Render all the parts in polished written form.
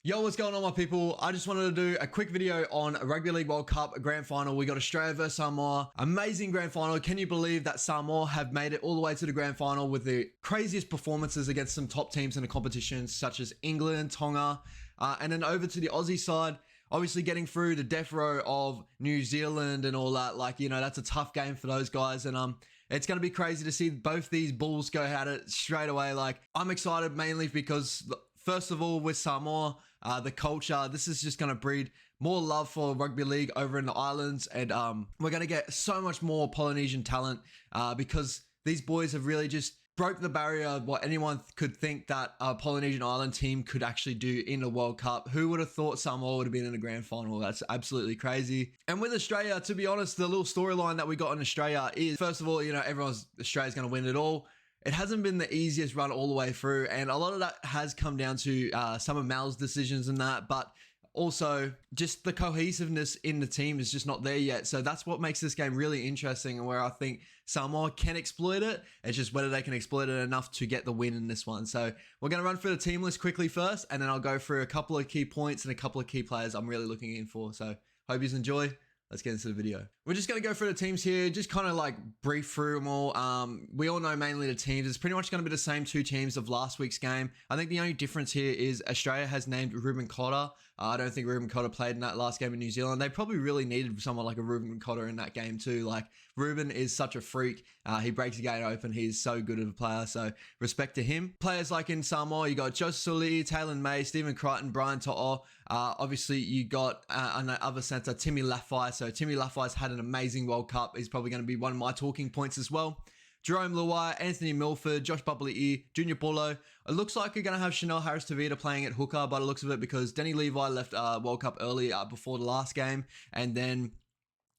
Yo, what's going on, my people? I just wanted to do a quick video on a Rugby League World Cup grand final. We got Australia versus Samoa. Amazing grand final. Can you believe that Samoa have made it all the way to the grand final with the craziest performances against some top teams in the competition, such as England, Tonga, and then over to the Aussie side, obviously getting through the death row of New Zealand and all that. Like, you know, that's a tough game for those guys. And it's going to be crazy to see both these bulls go at it straight away. Like, I'm excited mainly because, first of all, with Samoa, the culture, this is just going to breed more love for rugby league over in the islands. And we're going to get so much more Polynesian talent because these boys have really just broke the barrier of what anyone could think that a Polynesian island team could actually do in the World Cup. Who would have thought Samoa would have been in the grand final? That's absolutely crazy. And with Australia, to be honest, the little storyline that we got in Australia is, first of all, you know, Australia's going to win it all. It hasn't been the easiest run all the way through, and a lot of that has come down to some of Mal's decisions and that, but also just the cohesiveness in the team is just not there yet. So that's what makes this game really interesting, and where I think Samoa can exploit it. It's just whether they can exploit it enough to get the win in this one. So we're going to run through the team list quickly first, and then I'll go through a couple of key points and a couple of key players I'm really looking in for. So hope you enjoy. Let's get into the video. We're just going to go through the teams here, just kind of like brief through them all. We all know mainly the teams. It's pretty much going to be the same two teams of last week's game. I think the only difference here is Australia has named Ruben Cotter. I don't think Ruben Cotter played in that last game in New Zealand. They probably really needed someone like a Ruben Cotter in that game too. Like, Ruben is such a freak. He breaks the game open. He's so good of a player. So respect to him. Players like in Samoa, you got Joseph Suli, Taylor May, Stephen Crichton, Brian To'o. Obviously, you got on the other centre, Timmy Lafai. So Timmy Lafai's had an amazing World Cup. He's probably going to be one of my talking points as well. Jerome Luai, Anthony Milford, Josh Bubbly, Junior Paulo. It looks like you're going to have Chanel Harris-Tavita playing at hooker by the looks of it, because Denny Levi left World Cup early before the last game. And then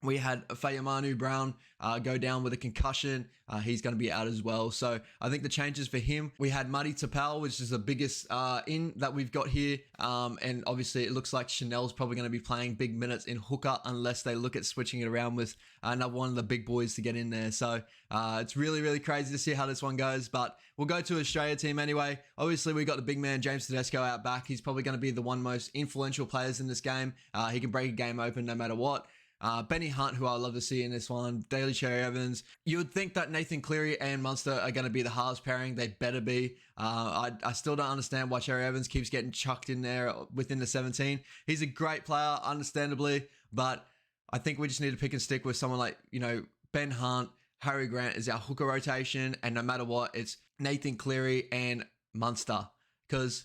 we had Fayamanu Brown go down with a concussion. He's going to be out as well. So I think the changes for him, we had Muddy Tapau, which is the biggest in that we've got here. And obviously it looks like Chanel's probably going to be playing big minutes in hooker unless they look at switching it around with another one of the big boys to get in there. So it's really, really crazy to see how this one goes. But we'll go to Australia team anyway. Obviously, we got the big man, James Tedesco, out back. He's probably going to be the one most influential players in this game. He can break a game open no matter what. Benny Hunt, who I love to see in this one, Daly Cherry Evans. You would think that Nathan Cleary and Munster are going to be the halves pairing. They better be. I still don't understand why Cherry Evans keeps getting chucked in there within the 17. He's a great player, understandably, but I think we just need to pick and stick with someone like, you know, Ben Hunt, Harry Grant is our hooker rotation, and no matter what, it's Nathan Cleary and Munster. Because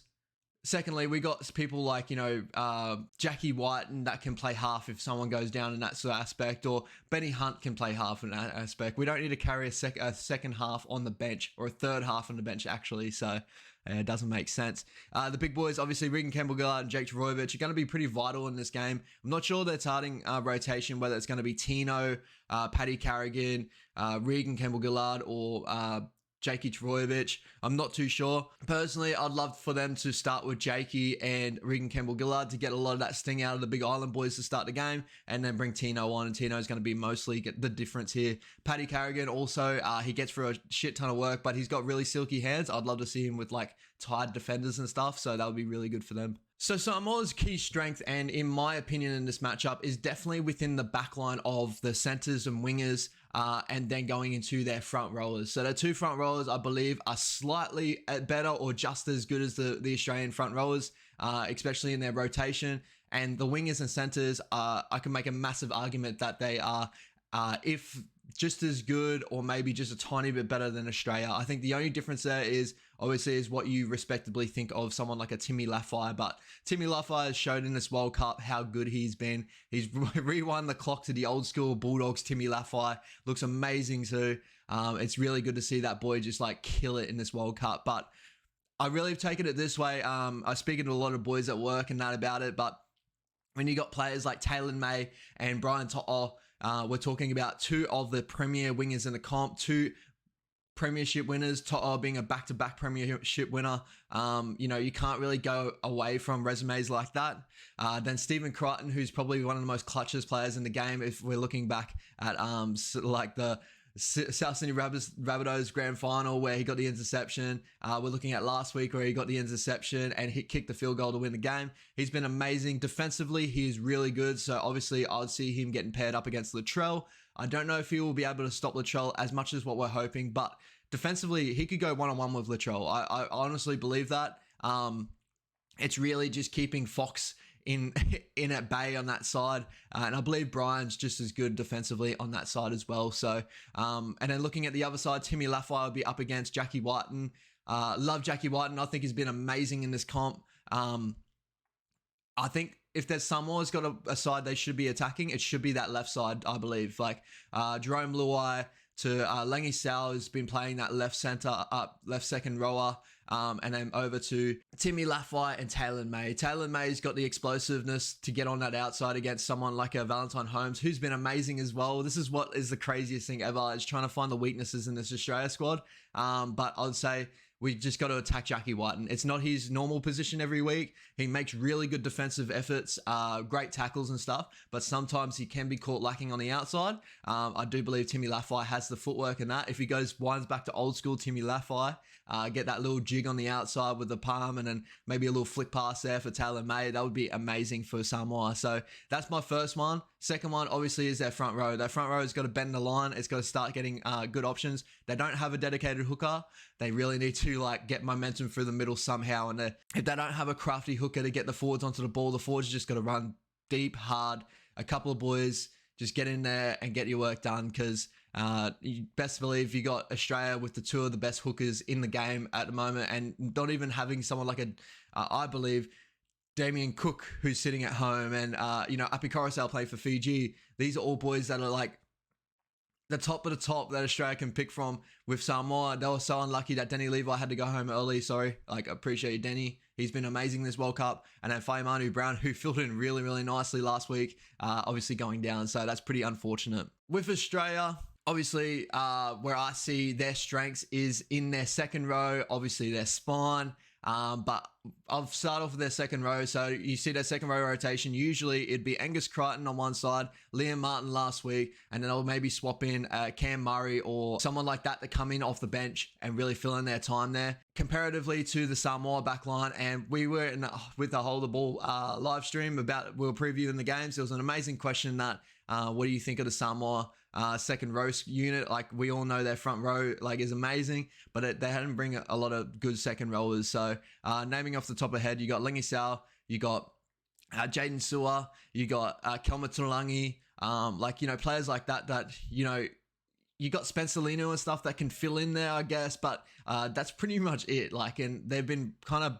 secondly, we got people like, you know, Jackie White, and that can play half if someone goes down in that sort of aspect, or Benny Hunt can play half in that aspect. We don't need to carry a second half on the bench, or a third half on the bench, actually. So it doesn't make sense. The big boys, obviously, Regan Campbell-Gillard and Jake Trbojevic are going to be pretty vital in this game. I'm not sure their starting rotation, whether it's going to be Tino, Paddy Carrigan, Regan Campbell-Gillard, or Jakey Trbojevic. I'm not too sure. Personally, I'd love for them to start with Jakey and Regan Campbell-Gillard to get a lot of that sting out of the big island boys to start the game, and then bring Tino on, and Tino's going to be mostly get the difference here. Paddy Carrigan also, he gets through a shit ton of work, but he's got really silky hands. I'd love to see him with like tied defenders and stuff, so that would be really good for them. So Samoa's key strength, and in my opinion in this matchup, is definitely within the backline of the centers and wingers, and then going into their front rowers. So the two front rowers, I believe, are slightly better or just as good as the Australian front rowers, especially in their rotation. And the wingers and centers, I can make a massive argument that they are, if just as good or maybe just a tiny bit better than Australia. I think the only difference there is obviously is what you respectably think of someone like a Timmy Lafai, but Timmy Lafai has showed in this World Cup how good he's been. He's rewind the clock to the old school Bulldogs. Timmy Lafai looks amazing too. It's really good to see that boy just like kill it in this World Cup. But I really have taken it this way. I speak to a lot of boys at work and that about it, but when you got players like Taylor May and Brian To'o, we're talking about two of the premier wingers in the comp, two premiership winners, To'o being a back-to-back premiership winner. You know, you can't really go away from resumes like that. Then Stephen Crichton, who's probably one of the most clutchest players in the game if we're looking back at like the South Sydney Rabbitohs grand final where he got the interception. We're looking at last week where he got the interception and he kicked the field goal to win the game. He's been amazing. Defensively, he is really good. So obviously, I would see him getting paired up against Latrell. I don't know if he will be able to stop Latrell as much as what we're hoping, but defensively, he could go one-on-one with Latrell. I honestly believe that. It's really just keeping Fox in at bay on that side, and I believe Brian's just as good defensively on that side as well. So and then looking at the other side, Timmy Laffey will be up against Jackie Whiten. Love Jackie Whiten. I think he's been amazing in this comp. I think if there's Samoa's got a side they should be attacking, it should be that left side, I believe. Like Jerome Luai to Langi Sau has been playing that left center up, left second rower. And then over to Timmy Laffey and Taylor May. Taylor May's got the explosiveness to get on that outside against someone like a Valentine Holmes, who's been amazing as well. This is what is the craziest thing ever, is trying to find the weaknesses in this Australia squad. But I would say we just got to attack Jackie Whiten. It's not his normal position every week. He makes really good defensive efforts, great tackles and stuff, but sometimes he can be caught lacking on the outside. I do believe Timmy Laffey has the footwork in that. If he winds back to old school Timmy Laffey, get that little jig on the outside with the palm and then maybe a little flick pass there for Taylor May, that would be amazing for Samoa. So that's my first one. Second one, obviously, is their front row. Their front row has got to bend the line. It's got to start getting good options. They don't have a dedicated hooker. They really need to get momentum through the middle somehow. And if they don't have a crafty hooker to get the forwards onto the ball, the forwards just got to run deep, hard. A couple of boys just get in there and get your work done, because you best believe you got Australia with the two of the best hookers in the game at the moment, and not even having someone like I believe, Damien Cook, who's sitting at home, and Api Coruscant playing for Fiji. These are all boys that are like the top of the top that Australia can pick from. With Samoa, they were so unlucky that Denny Levi had to go home early. Sorry, I appreciate you, Denny. He's been amazing this World Cup. And then Faimanu Brown, who filled in really, really nicely last week, obviously going down. So that's pretty unfortunate. With Australia, obviously, where I see their strengths is in their second row, obviously their spine. But I'll start off with their second row. So you see their second row rotation. Usually it'd be Angus Crichton on one side, Liam Martin last week, and then I'll maybe swap in Cam Murray or someone like that to come in off the bench and really fill in their time there. Comparatively to the Samoa backline, and we were with the Hold the Ball live stream we were previewing the games. It was an amazing question that what do you think of the Samoa second row unit? Like, we all know their front row is amazing, but they hadn't bring a lot of good second rowers. So naming off the top of the head, you got Langi Sau, you got Jaden Sewer, you got Kelma Turangi, players like that you got Spencer Lino and stuff that can fill in there, I guess, but that's pretty much it. And they've been kind of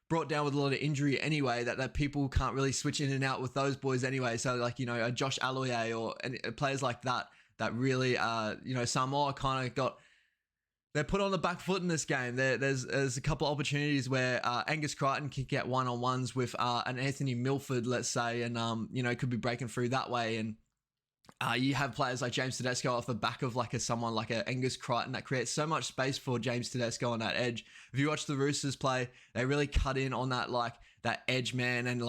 brought down with a lot of injury anyway, that people can't really switch in and out with those boys anyway. So a Josh Aloye or players like that really, Samoa kind of they're put on the back foot in this game. There's a couple of opportunities where Angus Crichton can get one-on-ones with an Anthony Milford, let's say, and could be breaking through that way. And you have players like James Tedesco off the back of someone like a Angus Crichton that creates so much space for James Tedesco on that edge. If you watch the Roosters play, they really cut in on that that edge man and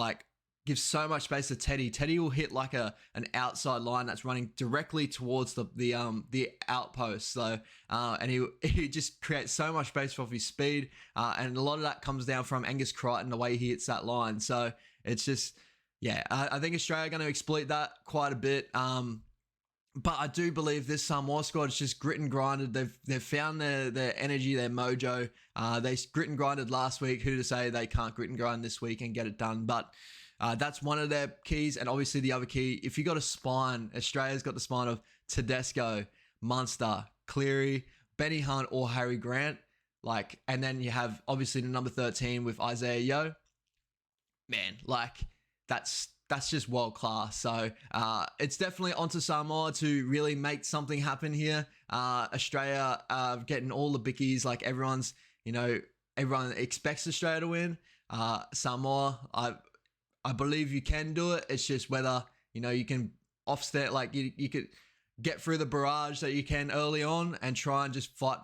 give so much space to Teddy. Teddy will hit an outside line that's running directly towards the outpost. So and he just creates so much space off his speed, and a lot of that comes down from Angus Crichton, the way he hits that line. So it's just. Yeah, I think Australia are going to exploit that quite a bit. But I do believe this Samoa squad is just grit and grinded. They've found their energy, their mojo. They grit and grinded last week. Who to say they can't grit and grind this week and get it done? But that's one of their keys. And obviously the other key, if you got a spine, Australia's got the spine of Tedesco, Munster, Cleary, Benny Hunt, or Harry Grant. And then you have obviously the number 13 with Isaiah Yeo. Man, that's just world class. So it's definitely onto Samoa to really make something happen here. Australia getting all the bickies, everyone expects Australia to win. Samoa, I believe you can do it. It's just whether you can offset, you could get through the barrage that you can early on and try and just fight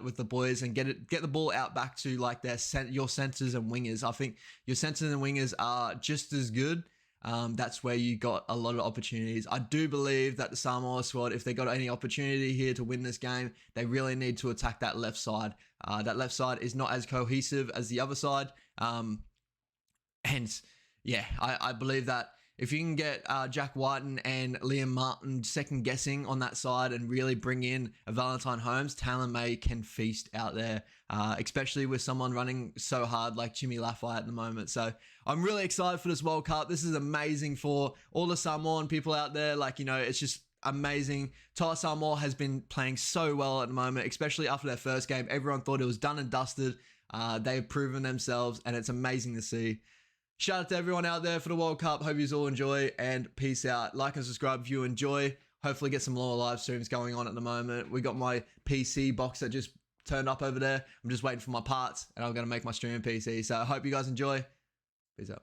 with the boys and get the ball out back to your centers and wingers. I think your centers and wingers are just as good that's where you got a lot of opportunities. I do believe that the Samoa squad, if they got any opportunity here to win this game, they really need to attack that left side. That left side is not as cohesive as the other side. And yeah, I believe that if you can get Jack Whiten and Liam Martin second guessing on that side and really bring in a Valentine Holmes, Talon May can feast out there, especially with someone running so hard like Jimmy Lafayette at the moment. So I'm really excited for this World Cup. This is amazing for all the Samoan people out there. Like, you know, it's just amazing. Toa Samoa has been playing so well at the moment, especially after their first game. Everyone thought it was done and dusted. They've proven themselves, and it's amazing to see. Shout out to everyone out there for the World Cup. Hope you all enjoy, and peace out. Like and subscribe if you enjoy. Hopefully get some more live streams going on at the moment. We got my PC box that just turned up over there. I'm just waiting for my parts, and I'm going to make my streaming PC. So I hope you guys enjoy. Peace out.